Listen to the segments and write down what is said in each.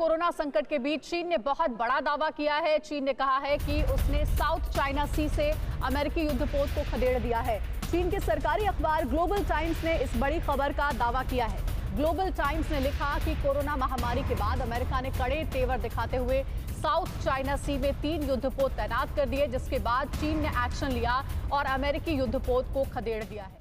Corona संकट के बीच चीन ने बहुत बड़ा दावा किया है। चीन ने कहा है कि उसने साउथ चाइना सी से अमेरिकी युद्धपोत को खदेड़ दिया है। चीन के सरकारी अखबार ग्लोबल टाइम्स ने इस बड़ी खबर का दावा किया है। ग्लोबल टाइम्स ने लिखा कि कोरोना महामारी के बाद अमेरिका ने कड़े तेवर दिखाते हुए साउथ चाइना सी में 3 युद्धपोत तैनात कर दिए, जिसके बाद चीन ने एक्शन लिया और अमेरिकी युद्धपोत को खदेड़ दिया है।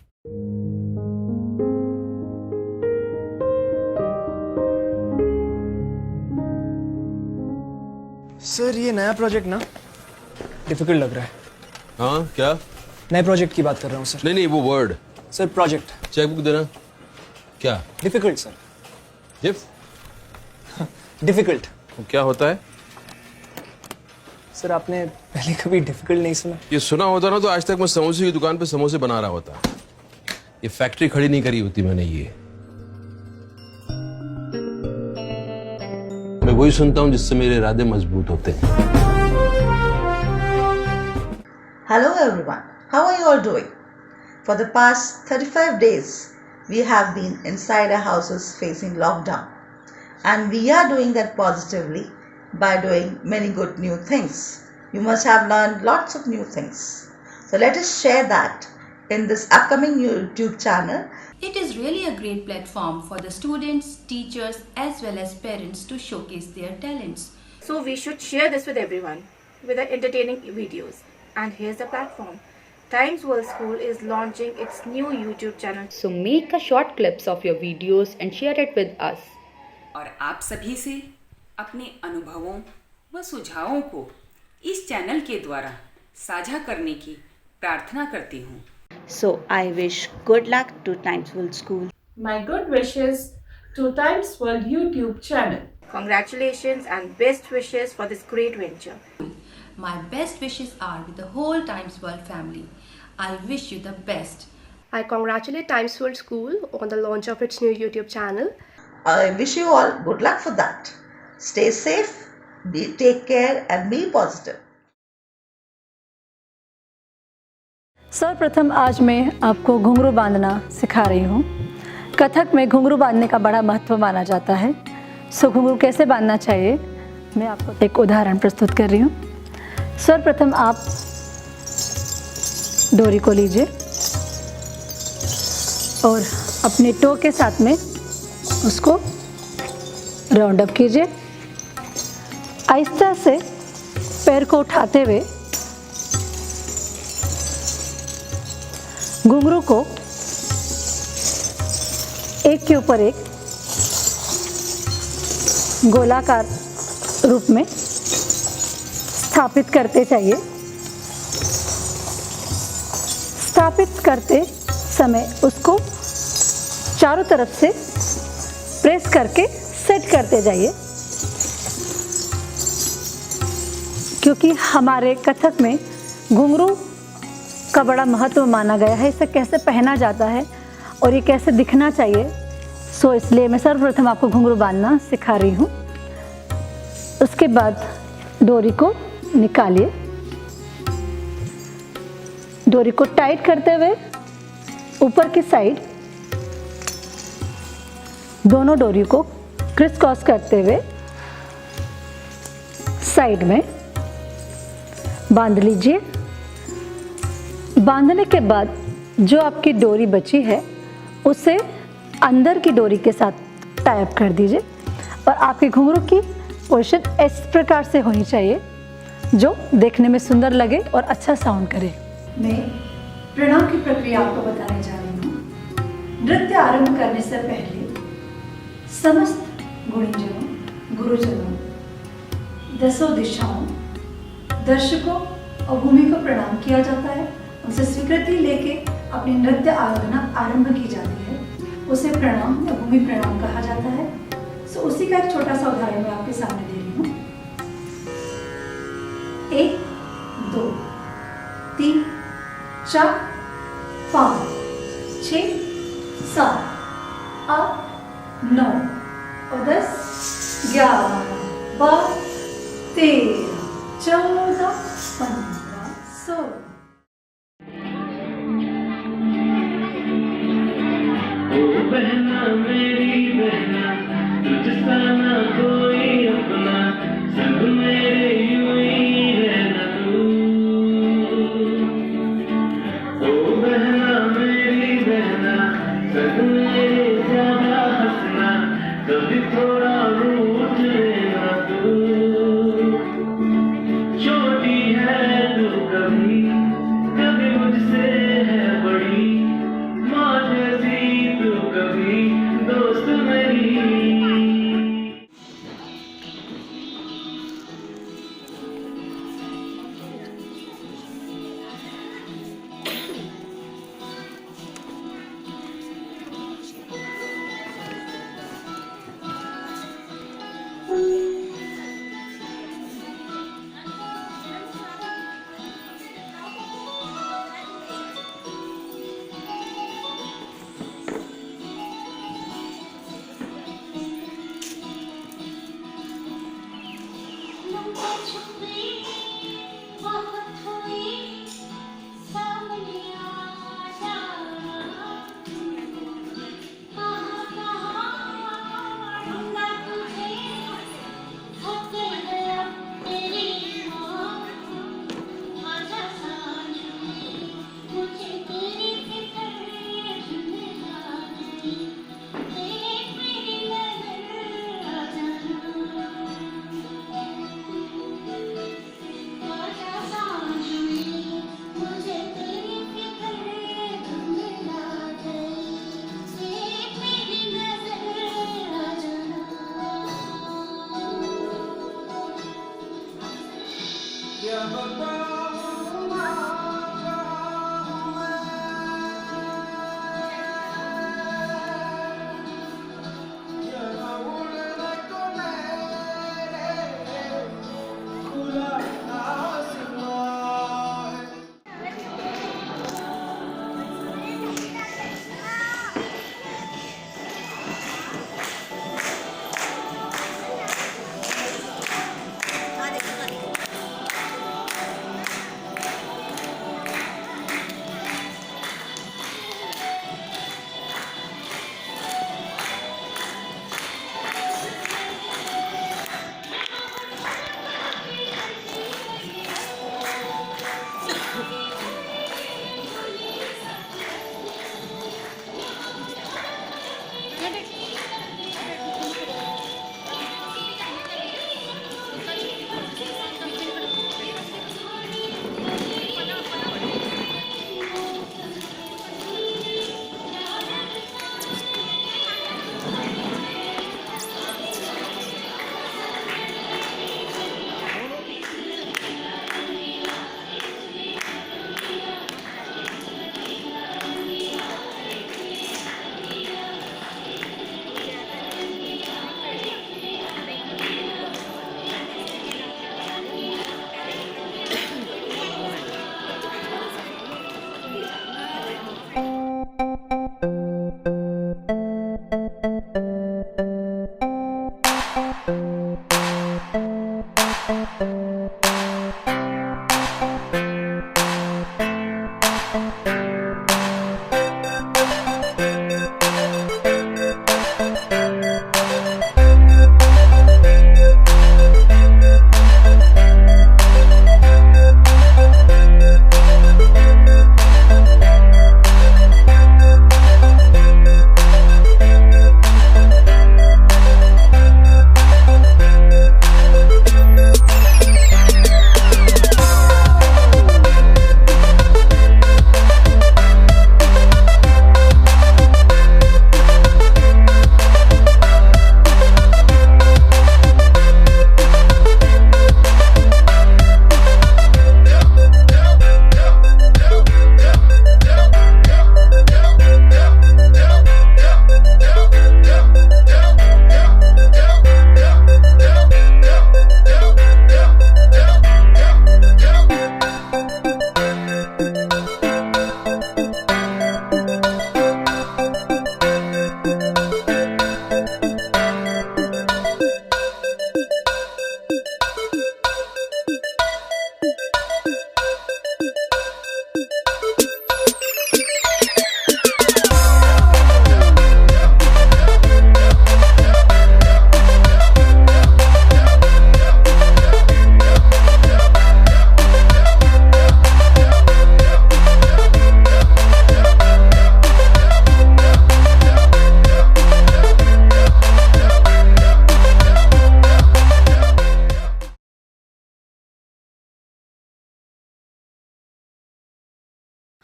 सर ये नया प्रोजेक्ट ना डिफिकल्ट लग रहा है। हाँ क्या? नए प्रोजेक्ट की बात कर रहा हूँ सर। नहीं वो वर्ड। Sir project. चेकबुक देना। क्या? Difficult sir. डिफिकल्ट क्या होता है? सर आपने पहले कभी डिफिकल्ट नहीं सुना? ये सुना होता ना तो आज तक मैं समोसे की दुकान पे समोसे बना रहा होता। ये फैक्ट्री खड़ी नहीं करी होती मैंने। ये मैं वही सुनता हूँ जिससे मेरे इरादे मजबूत होते हैं। Hello everyone, how are you all doing? For the past 35 days, we have been inside our houses facing lockdown. And we are doing that positively by doing many good new things. You must have learned lots of new things. So let us share that in this upcoming YouTube channel. It is really a great platform for the students, teachers as well as parents to showcase their talents. So we should share this with everyone with the entertaining videos. And here's the platform. Times World School is launching its new YouTube channel. So make a short clips of your videos and share it with us. और आप सभी से अपने अनुभवों व सुझावों को इस चैनल के द्वारा साझा करने की प्रार्थना करती हूँ। So I wish good luck to Times World School. My good wishes to Times World YouTube channel. Congratulations and best wishes for this great venture. My best wishes are with the whole Times World family. I wish you the best. I congratulate Times World School on the launch of its new YouTube channel. I wish you all good luck for that. Stay safe, take care and be positive. सर्वप्रथम आज मैं आपको घुंघरू बांधना सिखा रही हूँ। कथक में घुंघरू बांधने का बड़ा महत्व माना जाता है। सो घुंघरू कैसे बांधना चाहिए मैं आपको एक उदाहरण प्रस्तुत कर रही हूँ। सर्वप्रथम आप डोरी को लीजिए और अपने टो के साथ में उसको राउंड अप कीजिए। आहिस्ता से पैर को उठाते हुए घुंघरू को एक के ऊपर एक गोलाकार रूप में स्थापित करते चाहिए। स्थापित करते समय उसको चारों तरफ से प्रेस करके सेट करते जाइए, क्योंकि हमारे कथक में घुंघरू का बड़ा महत्व माना गया है। इसे कैसे पहना जाता है और ये कैसे दिखना चाहिए, सो इसलिए मैं सर्वप्रथम आपको घुंघरू बांधना सिखा रही हूँ। उसके बाद डोरी को निकालिए। डोरी को टाइट करते हुए ऊपर की साइड दोनों डोरी को क्रिस क्रॉस करते हुए साइड में बांध लीजिए। बांधने के बाद जो आपकी डोरी बची है उसे अंदर की डोरी के साथ टाई अप कर दीजिए और आपके घुंघरू की पोजीशन इस प्रकार से होनी चाहिए जो देखने में सुंदर लगे और अच्छा साउंड करे। मैं प्रणाम की प्रक्रिया आपको बताने जा रही हूँ। नृत्य आरंभ करने से पहले समस्त गुणीजनों, गुरुजनों, दसों दिशाओं, दर्शकों और भूमि को प्रणाम किया जाता है। उनसे स्वीकृति लेके अपनी नृत्य आराधना आरंभ की जाती है। उसे प्रणाम या भूमि प्रणाम कहा जाता है। सो उसी का एक छोटा सा उदाहरण मैं आपके सामने दे रही हूँ। 1 2 3 4 5 6 7 8 9 और 10 11 12 13 14 15 16। बहना मेरी बहना तुझसा ना कोई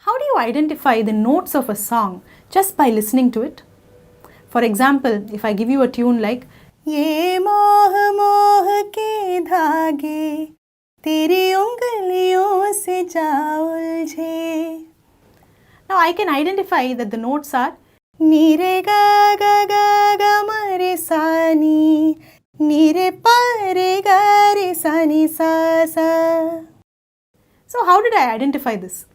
How do you identify the notes of a song just by listening to it? For example, if I give you a tune like Ye moh moh ke dhage teri ungliyon se ja uljhe. Now I can identify that the notes are Ni re ga ga ga ga ma re sa ni, ni re pa re ga re sa ni sa sa. So how did I identify this?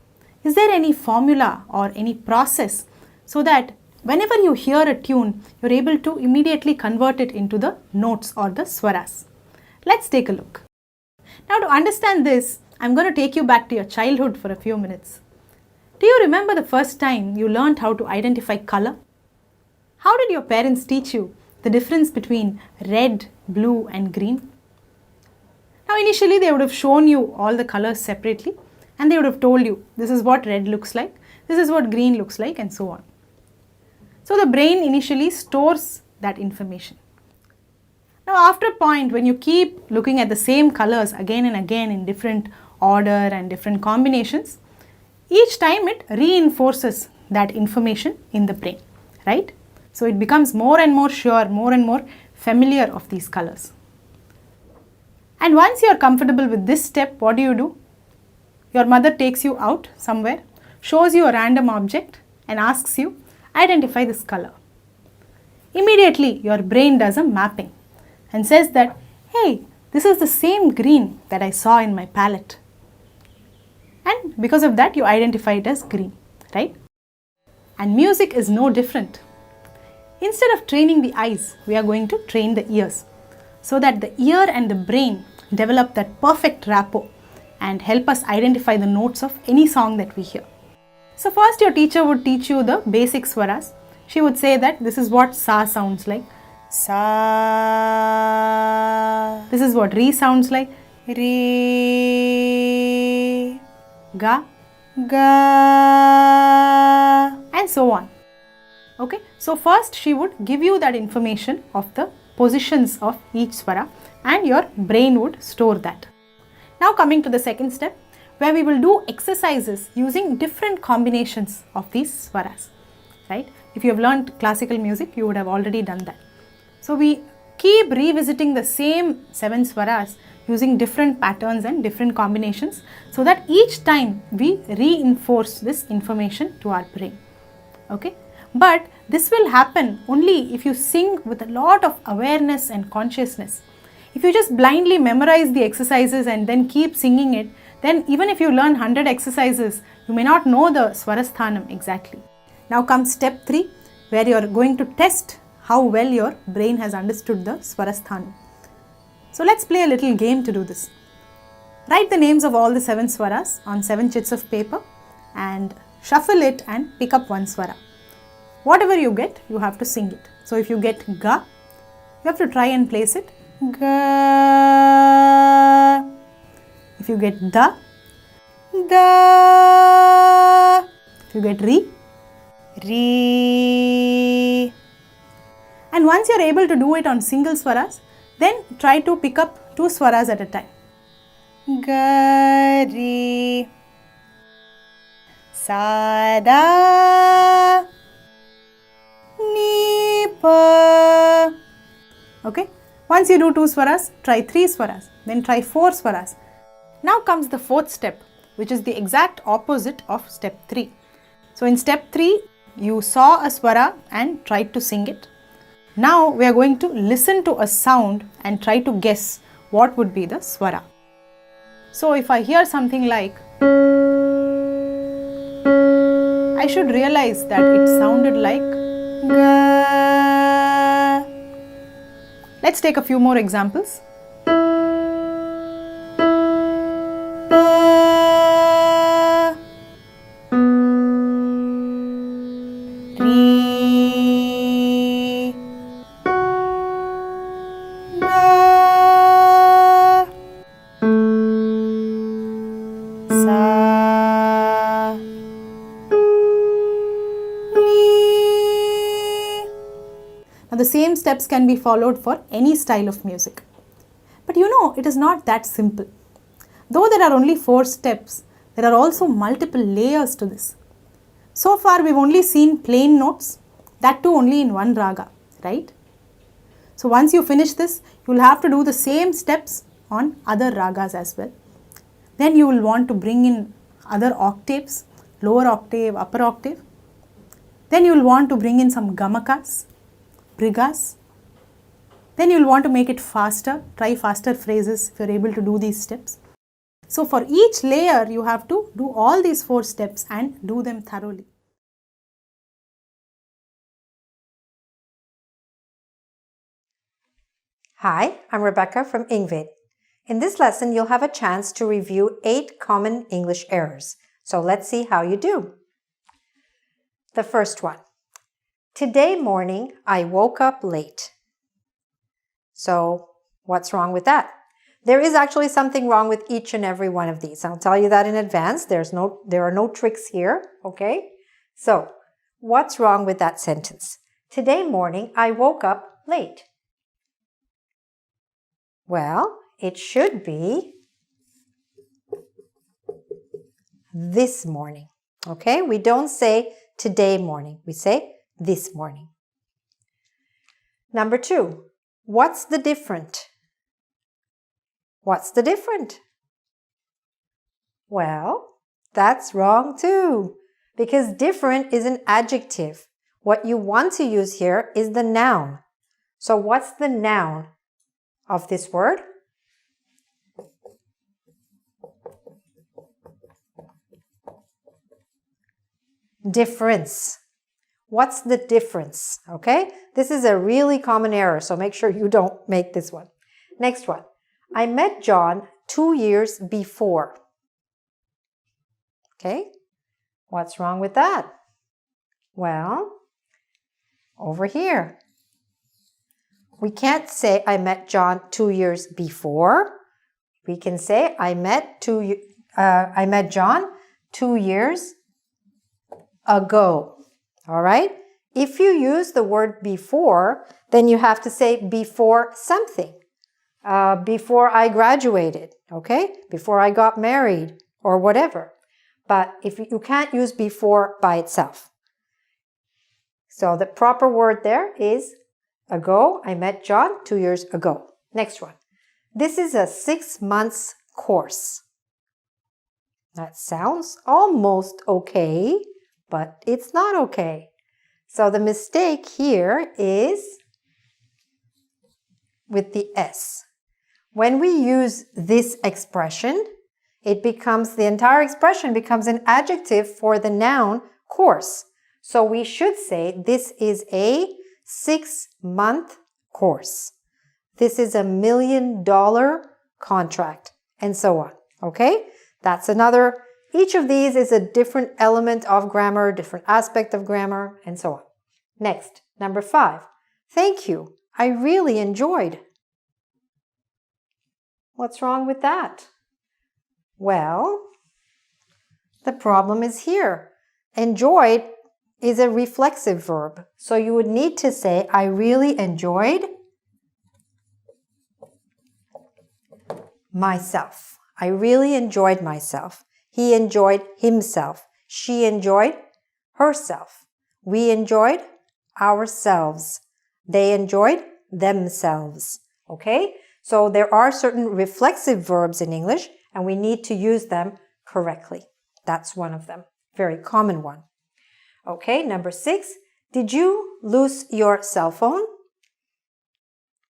Is there any formula or any process so that whenever you hear a tune, you're able to immediately convert it into the notes or the swaras? Let's take a look. Now to understand this, I'm going to take you back to your childhood for a few minutes. Do you remember the first time you learned how to identify color? How did your parents teach you the difference between red, blue and green? Now initially they would have shown you all the colors separately and they would have told you this is what red looks like, this is what green looks like and so on. So the brain initially stores that information. Now after a point when you keep looking at the same colors again and again in different order and different combinations, each time it reinforces that information in the brain, right? So it becomes more and more sure, more and more familiar of these colors. And once you are comfortable with this step, what do? Your mother takes you out somewhere, shows you a random object and asks you, identify this color. Immediately your brain does a mapping and says that, hey, this is the same green that I saw in my palette. And because of that you identify it as green, right? And music is no different. Instead of training the eyes, we are going to train the ears so that the ear and the brain develop that perfect rapport and help us identify the notes of any song that we hear. So first your teacher would teach you the basic swaras. She would say that this is what sa sounds like. Sa. This is what re sounds like. Re. Ga. Ga. And so on. Okay. So first she would give you that information of the positions of each swara and your brain would store that. Now coming to the second step, where we will do exercises using different combinations of these swaras, right? If you have learned classical music, you would have already done that. So we keep revisiting the same 7 swaras using different patterns and different combinations so that each time we reinforce this information to our brain, okay? But this will happen only if you sing with a lot of awareness and consciousness. If you just blindly memorize the exercises and then keep singing it, then even if you learn 100 exercises, you may not know the swarasthanam exactly. Now comes step 3, where you are going to test how well your brain has understood the swarasthanam. So let's play a little game to do this. Write the names of all the 7 swaras on 7 chits of paper and shuffle it and pick up one swara. Whatever you get, you have to sing it. So if you get ga, you have to try and place it ga. If you get da, da. If you get re, re. And once you are able to do it on single swaras, then try to pick up two swaras at a time. Ga, re, sa, da, ni, pa. Okay. Once you do two swaras, try three swaras, then try four swaras. Now comes the fourth step, which is the exact opposite of step 3. So in step 3, you saw a swara and tried to sing it. Now we are going to listen to a sound and try to guess what would be the swara. So if I hear something like, I should realize that it sounded like ga. Let's take a few more examples. Now the same steps can be followed for any style of music. But you know, it is not that simple. Though there are only 4 steps, there are also multiple layers to this. So far we've only seen plain notes, that too only in one raga, right? So once you finish this, you will have to do the same steps on other ragas as well. Then you will want to bring in other octaves, lower octave, upper octave. Then you will want to bring in some gamakas, brigas. Then you will want to make it faster, try faster phrases if you are able to do these steps. So for each layer, you have to do all these 4 steps and do them thoroughly. Hi, I'm Rebecca from Ingvid. In this lesson, you'll have a chance to review 8 common English errors. So let's see how you do. The first one. Today morning, I woke up late. So what's wrong with that? There is actually something wrong with each and every one of these. I'll tell you that in advance. There are no tricks here, okay? So what's wrong with that sentence? Today morning, I woke up late. Well, it should be this morning, okay? We don't say today morning. We say this morning. Number 2, what's the different? What's the different? Well, that's wrong too, because different is an adjective. What you want to use here is the noun. So what's the noun of this word? Difference. What's the difference? Okay, this is a really common error, so make sure you don't make this one. Next one. I met John 2 years before. Okay, what's wrong with that? Well, over here. We can't say I met John 2 years before. We can say I met John 2 years ago. All right? If you use the word before, then you have to say before something. Before I graduated, okay? Before I got married or whatever. But if you can't use before by itself. So the proper word there is ago. I met John 2 years ago. Next one. This is a 6 months course. That sounds almost okay, but it's not okay. So the mistake here is with the S. When we use this expression, the entire expression becomes an adjective for the noun course. So we should say this is a 6-month course. This is $1 million contract, and so on. Okay? That's another Each of these is a different element of grammar, different aspect of grammar, and so on. Next, number 5. Thank you. I really enjoyed. What's wrong with that? Well, the problem is here. Enjoyed is a reflexive verb. So you would need to say, I really enjoyed myself. I really enjoyed myself. He enjoyed himself. She enjoyed herself. We enjoyed ourselves. They enjoyed themselves. Okay? So there are certain reflexive verbs in English, and we need to use them correctly. That's one of them. Very common one. Okay, number 6. Did you lose your cell phone?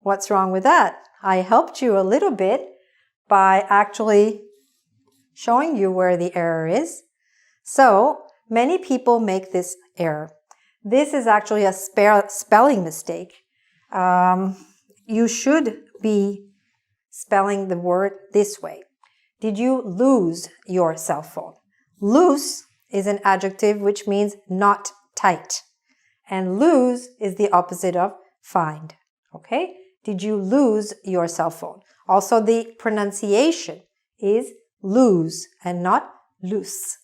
What's wrong with that? I helped you a little bit by actually showing you where the error is. So many people make this error. This is actually a spelling mistake. You should be spelling the word this way. Did you lose your cell phone? Loose is an adjective which means not tight. And lose is the opposite of find. Okay? Did you lose your cell phone? Also, the pronunciation is lose and not loose.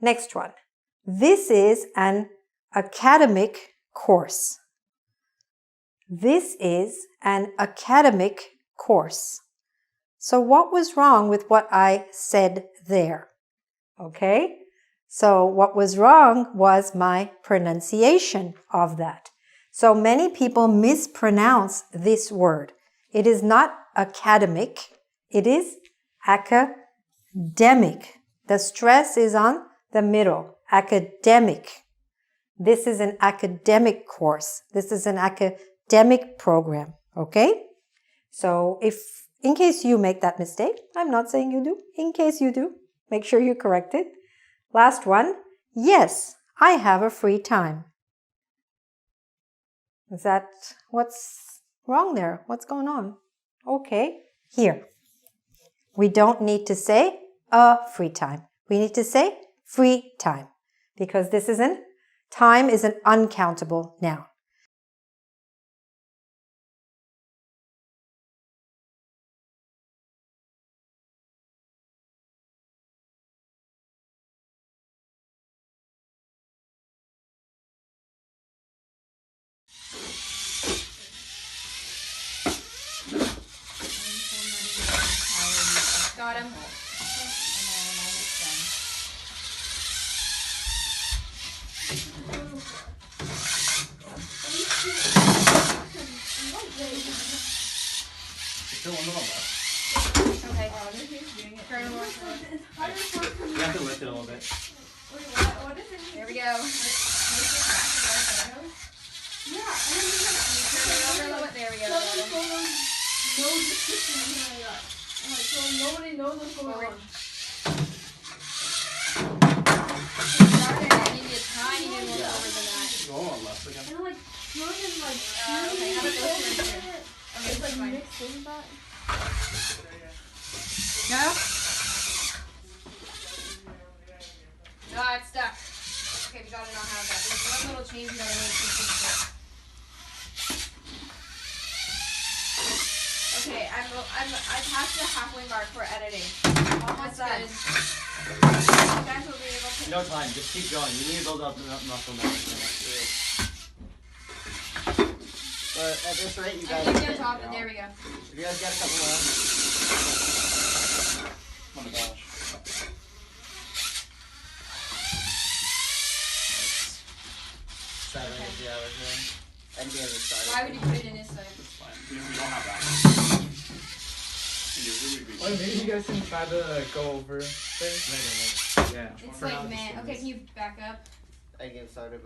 Next one. This is an academic course. This is an academic course. So what was wrong with what I said there? Okay? So what was wrong was my pronunciation of that. So many people mispronounce this word. It is not academic. It is academic. The stress is on the middle. Academic. This is an academic course. This is an academic program. Okay? So in case you make that mistake, I'm not saying you do. In case you do, make sure you correct it. Last one. Yes, I have a free time. Is that what's wrong there? What's going on? Okay, here. We don't need to say a free time. We need to say free time because time is an uncountable noun. Got him. Okay. Turn him on. You have to lift it a little bit. What is it? There we go. Yeah. Turn it over a little bit. There we go. No description or anything like that. Alright, so nobody knows what's going on. I need a tiny bit more over than that. Go on left again. And like, throwing in like, Okay, how about those two right here? Okay, it's like fine. mixed in that. No? No, it's stuck. Okay, we gotta not have that. There's one little change we gotta make to fix it. Okay, I passed the halfway mark for editing. Almost done. You guys will be able to. No time, just keep going. You need to build up the muscle memory. But at this rate, you guys. I think on top, and there we go. If you guys got a couple more. Oh my gosh. 7 is the average one. And the other side. Why would you put it in this side? It's fine. We don't have that. Well, maybe you guys can try to go over things later. Yeah. It's like, man. Okay, can you back up? I get started.